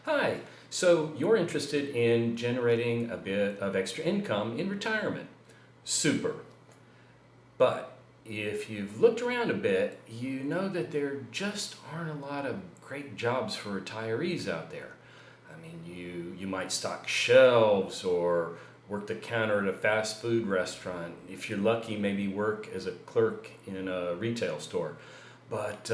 Hi, so you're interested in generating a bit of extra income in retirement. Super. But if you've looked around a bit, you know that there just aren't a lot of great jobs for retirees out there. I mean, you might stock shelves or work the counter at a fast food restaurant. If you're lucky, maybe work as a clerk in a retail store. But,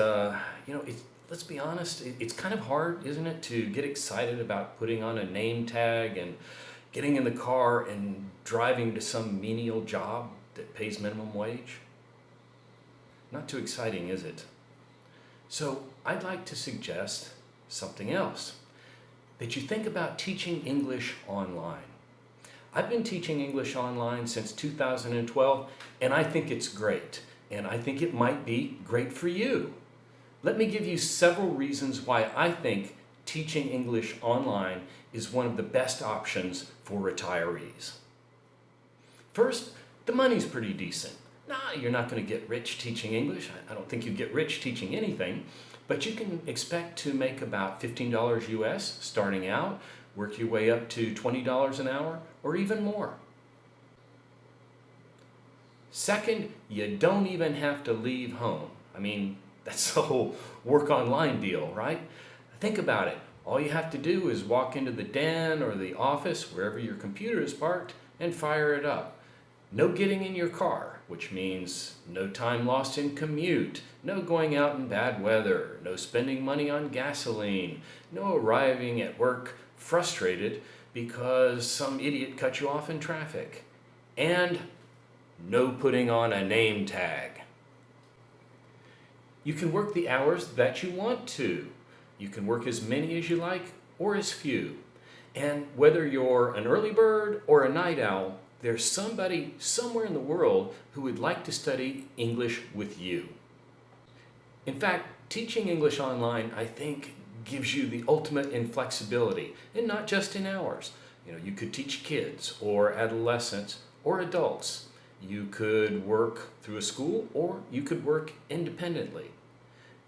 let's be honest, it's kind of hard, isn't it, to get excited about putting on a name tag and getting in the car and driving to some menial job that pays minimum wage? Not too exciting, is it? So I'd like to suggest something else, that you think about teaching English online. I've been teaching English online since 2012, and I think it's great, and I think it might be great for you. Let me give you several reasons why I think teaching English online is one of the best options for retirees. First, the money's pretty decent. You're not going to get rich teaching English. I don't think you get rich teaching anything, but you can expect to make about $15 US starting out, work your way up to $20 an hour, or even more. Second, you don't even have to leave home. That's the whole work online deal, right? Think about it. All you have to do is walk into the den or the office, wherever your computer is parked, and fire it up. No getting in your car, which means no time lost in commute, no going out in bad weather, no spending money on gasoline, no arriving at work frustrated because some idiot cut you off in traffic, and no putting on a name tag. You can work the hours that you want to. You can work as many as you like or as few. And whether you're an early bird or a night owl, there's somebody somewhere in the world who would like to study English with you. In fact, teaching English online, I think, gives you the ultimate in flexibility, and not just in hours. You could teach kids or adolescents or adults. You could work through a school or you could work independently.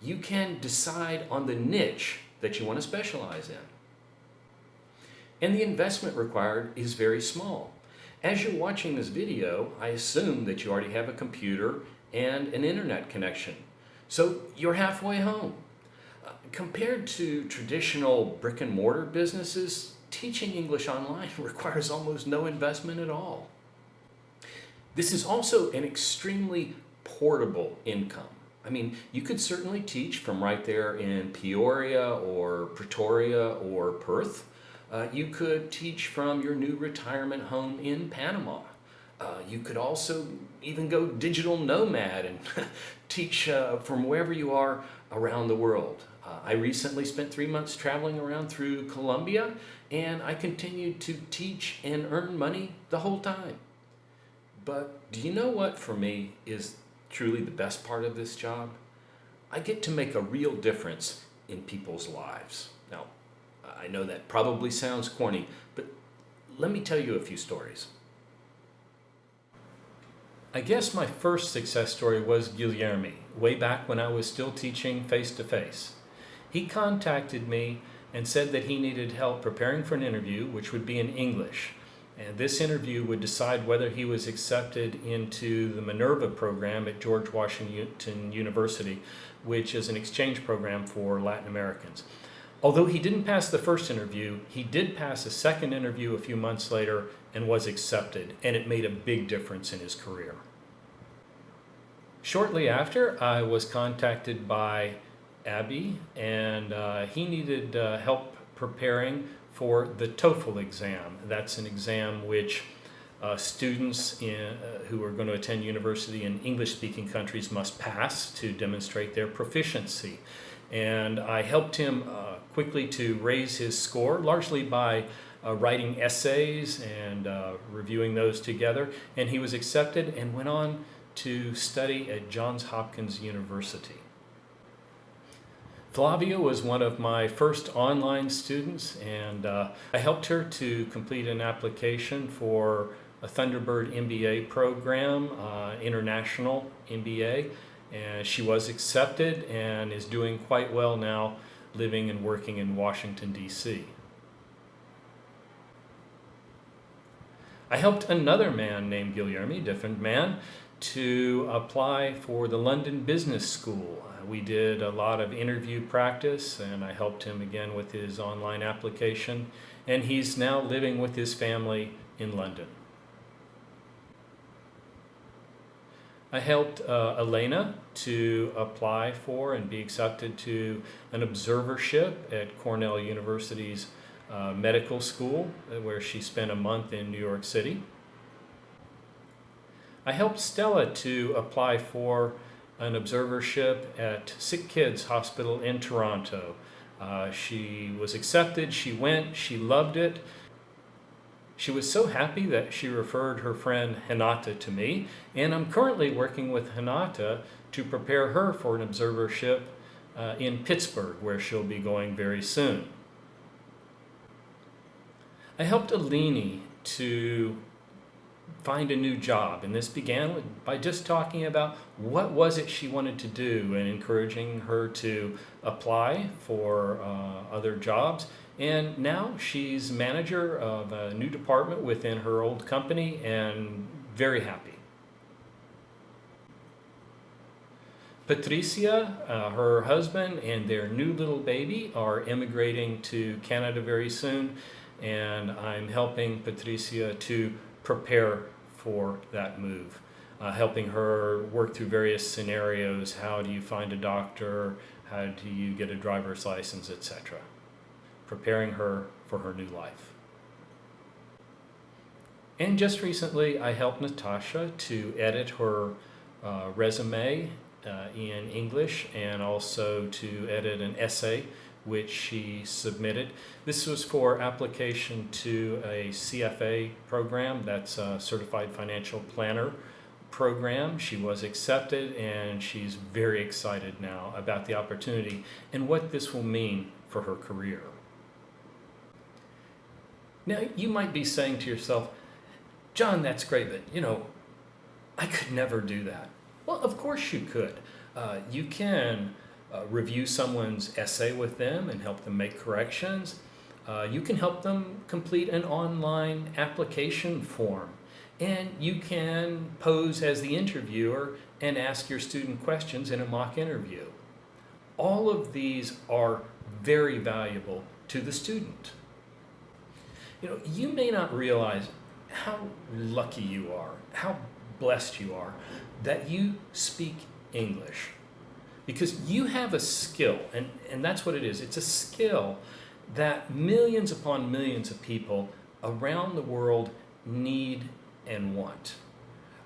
You can decide on the niche that you want to specialize in. And the investment required is very small. As you're watching this video, I assume that you already have a computer and an internet connection. So you're halfway home. Compared to traditional brick and mortar businesses, teaching English online requires almost no investment at all. This is also an extremely portable income. You could certainly teach from right there in Peoria or Pretoria or Perth. You could teach from your new retirement home in Panama. You could also even go digital nomad and teach from wherever you are around the world. I recently spent 3 months traveling around through Colombia, and I continued to teach and earn money the whole time. But do you know what, for me, is truly the best part of this job? I get to make a real difference in people's lives. Now, I know that probably sounds corny, but let me tell you a few stories. I guess my first success story was Guilherme, way back when I was still teaching face-to-face. He contacted me and said that he needed help preparing for an interview, which would be in English. And this interview would decide whether he was accepted into the Minerva program at George Washington University, which is an exchange program for Latin Americans. Although he didn't pass the first interview, he did pass a second interview a few months later and was accepted, and it made a big difference in his career. Shortly after, I was contacted by Abby, and he needed help preparing for the TOEFL exam. That's an exam which students who are going to attend university in English-speaking countries must pass to demonstrate their proficiency. And I helped him quickly to raise his score, largely by writing essays and reviewing those together. And he was accepted and went on to study at Johns Hopkins University. Flavia was one of my first online students, and I helped her to complete an application for a Thunderbird MBA program, international MBA, and she was accepted and is doing quite well now living and working in Washington, D.C. I helped another man named Guilherme, different man, to apply for the London Business School. We did a lot of interview practice, and I helped him again with his online application, and he's now living with his family in London. I helped Elena to apply for and be accepted to an observership at Cornell University's medical school, where she spent a month in New York City. I helped Stella to apply for an observership at Sick Kids Hospital in Toronto. She was accepted, she went, she loved it. She was so happy that she referred her friend Hinata to me, and I'm currently working with Hinata to prepare her for an observership in Pittsburgh, where she'll be going very soon. I helped Alini to find a new job, and this began by just talking about what was it she wanted to do and encouraging her to apply for other jobs. And now she's manager of a new department within her old company and very happy. Patricia, her husband, and their new little baby are immigrating to Canada very soon, and I'm helping Patricia to prepare for that move, helping her work through various scenarios. How do you find a doctor? How do you get a driver's license, etc. Preparing her for her new life. And just recently, I helped Natasha to edit her resume in English, and also to edit an essay which she submitted. This was for application to a CFA program, that's a Certified Financial Planner program. She was accepted, and she's very excited now about the opportunity and what this will mean for her career. Now, you might be saying to yourself, John, that's great, but I could never do that. Well, of course you could. You can review someone's essay with them and help them make corrections. You can help them complete an online application form. And you can pose as the interviewer and ask your student questions in a mock interview. All of these are very valuable to the student. You may not realize how lucky you are, how blessed you are that you speak English. Because you have a skill, and that's what it is. It's a skill that millions upon millions of people around the world need and want.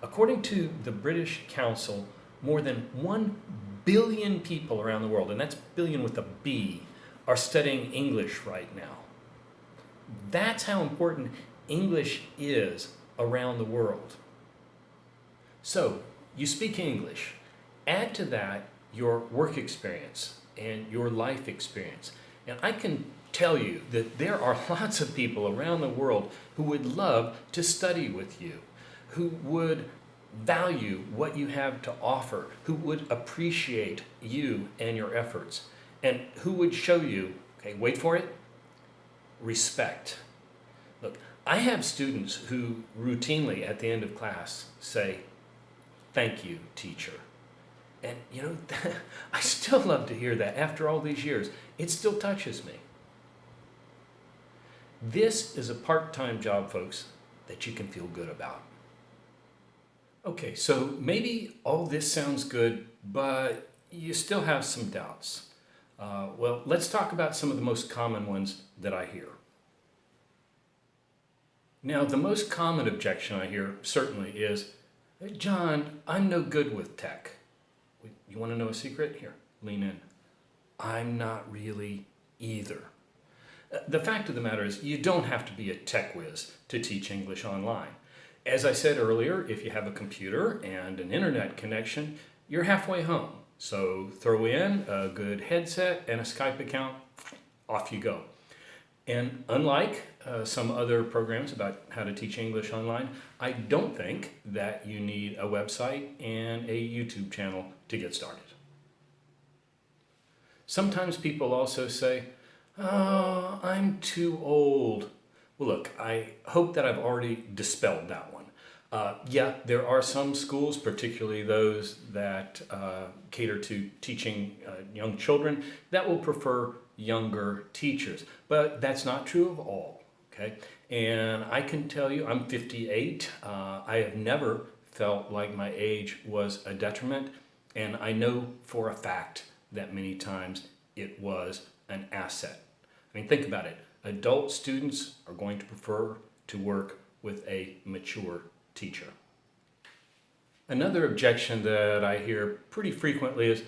According to the British Council, more than 1 billion people around the world, and that's billion with a B, are studying English right now. That's how important English is around the world. So, you speak English. Add to that your work experience and your life experience. And I can tell you that there are lots of people around the world who would love to study with you, who would value what you have to offer, who would appreciate you and your efforts, and who would show you, okay, wait for it, respect. Look, I have students who routinely at the end of class say, "Thank you, teacher." And I still love to hear that after all these years. It still touches me. This is a part-time job, folks, that you can feel good about. Okay, so maybe all this sounds good, but you still have some doubts. Well, let's talk about some of the most common ones that I hear. Now, the most common objection I hear certainly is, "John, I'm no good with tech." You want to know a secret? Here, lean in. I'm not really either. The fact of the matter is, you don't have to be a tech whiz to teach English online. As I said earlier, if you have a computer and an internet connection, you're halfway home. So throw in a good headset and a Skype account, off you go. And unlike some other programs about how to teach English online, I don't think that you need a website and a YouTube channel to get started. Sometimes people also say, "Oh, I'm too old." Well, look, I hope that I've already dispelled that one. Yeah, there are some schools, particularly those that cater to teaching young children, that will prefer younger teachers. But that's not true of all, okay? And I can tell you, I'm 58. I have never felt like my age was a detriment. And I know for a fact that many times it was an asset. I mean, think about it. Adult students are going to prefer to work with a mature teacher. Another objection that I hear pretty frequently is,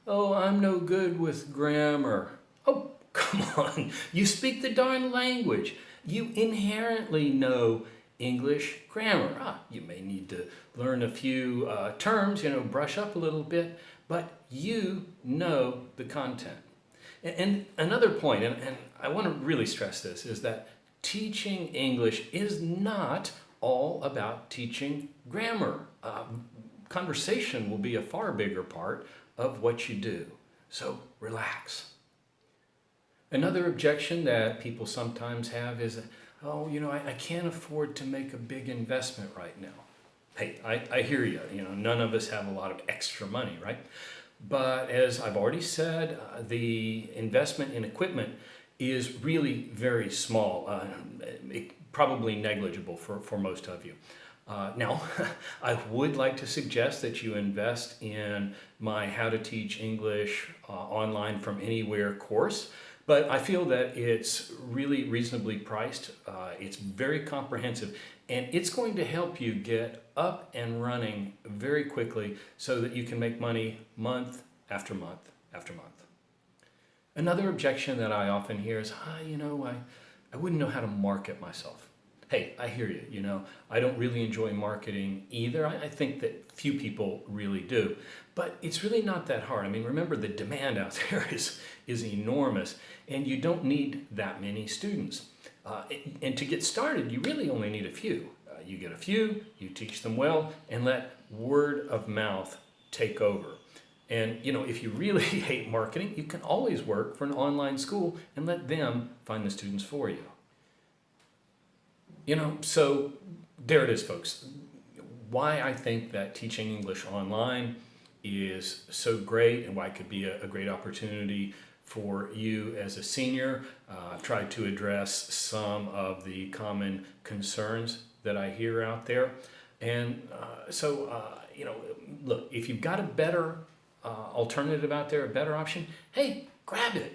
"Oh, I'm no good with grammar." Oh, come on. You speak the darn language. You inherently know English grammar. You may need to learn a few terms, brush up a little bit, but you know the content. And another point, and I want to really stress this, is that teaching English is not all about teaching grammar. Conversation will be a far bigger part of what you do. So relax. Another objection that people sometimes have is, "Oh, I can't afford to make a big investment right now." Hey, I hear you. None of us have a lot of extra money, right? But as I've already said, the investment in equipment is really very small, probably negligible for most of you. Now, I would like to suggest that you invest in my How to Teach English Online from Anywhere course, but I feel that it's really reasonably priced. It's very comprehensive, and it's going to help you get up and running very quickly so that you can make money month after month after month. Another objection that I often hear is, I wouldn't know how to market myself. Hey, I hear you, I don't really enjoy marketing either. I think that few people really do, but it's really not that hard. I mean, remember, the demand out there is enormous, and you don't need that many students. And to get started, you really only need a few. You get a few, you teach them well, and let word of mouth take over. And if you really hate marketing, you can always work for an online school and let them find the students for you. So there it is, folks. Why I think that teaching English online is so great and why it could be a great opportunity for you as a senior. I've tried to address some of the common concerns that I hear out there. And look, if you've got a better alternative out there, a better option, hey, grab it,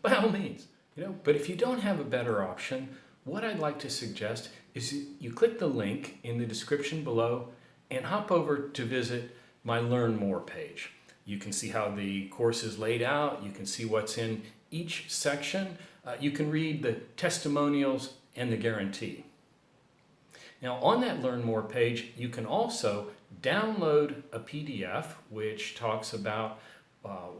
by all means. But if you don't have a better option, what I'd like to suggest is you click the link in the description below and hop over to visit my Learn More page. You can see how the course is laid out. You can see what's in each section. You can read the testimonials and the guarantee. Now, on that Learn More page, you can also download a PDF which talks about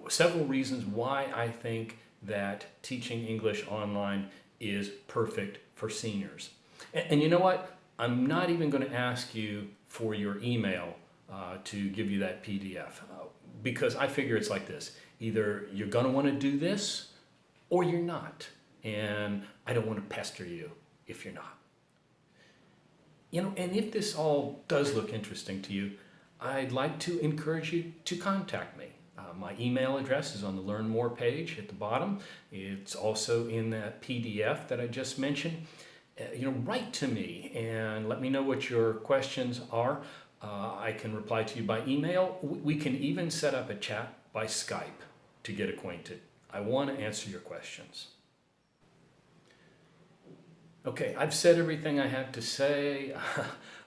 several reasons why I think that teaching English online is perfect for seniors. And you know what? I'm not even going to ask you for your email to give you that PDF because I figure it's like this. Either you're going to want to do this or you're not. And I don't want to pester you if you're not. And if this all does look interesting to you, I'd like to encourage you to contact me. My email address is on the Learn More page at the bottom. It's also in that PDF that I just mentioned. Write to me and let me know what your questions are. I can reply to you by email. We can even set up a chat by Skype to get acquainted. I want to answer your questions. Okay, I've said everything I have to say.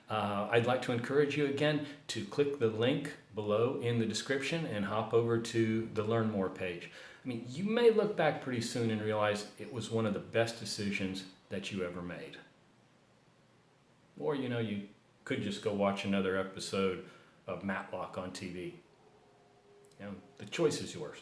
I'd like to encourage you again to click the link below in the description and hop over to the Learn More page. I mean, you may look back pretty soon and realize it was one of the best decisions that you ever made. Or, you could just go watch another episode of Matlock on TV. The choice is yours.